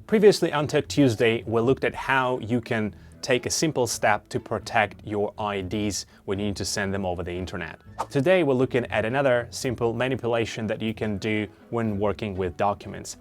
Previously on Tech Tuesday, we looked at how you can take a simple step to protect your IDs when you need to send them over the internet. Today, we're looking at another simple manipulation that you can do when working with documents.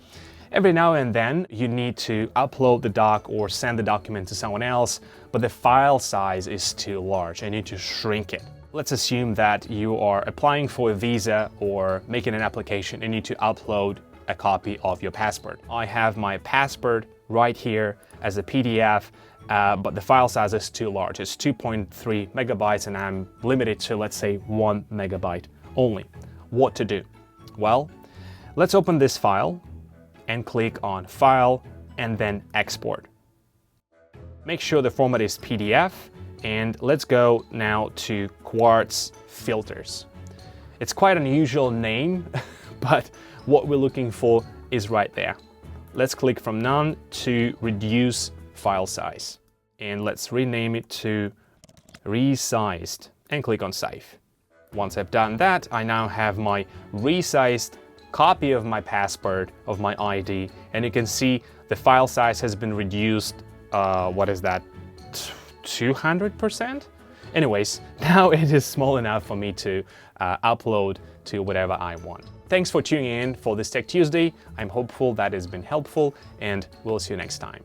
Every now and then, you need to upload the doc or send the document to someone else, but the file size is too large and you need to shrink it. Let's assume that you are applying for a visa or making an application and you need to upload a copy of your passport. I have my passport right here as a PDF, but the file size is too large. It's 2.3 megabytes and I'm limited to, let's say, 1 megabyte only. What to do? Well, let's open this file and click on File and then Export. Make sure the format is PDF and let's go now to Quartz Filters. It's quite an unusual name, but what we're looking for is right there. Let's click from None to Reduce File Size. And let's rename it to Resized and click on Save. Once I've done that, I now have my resized copy of my passport, of my ID, and you can see the file size has been reduced, what is that, 200%? Anyways, now it is small enough for me to upload to whatever I want. Thanks for tuning in for this Tech Tuesday. I'm hopeful that has been helpful and we'll see you next time.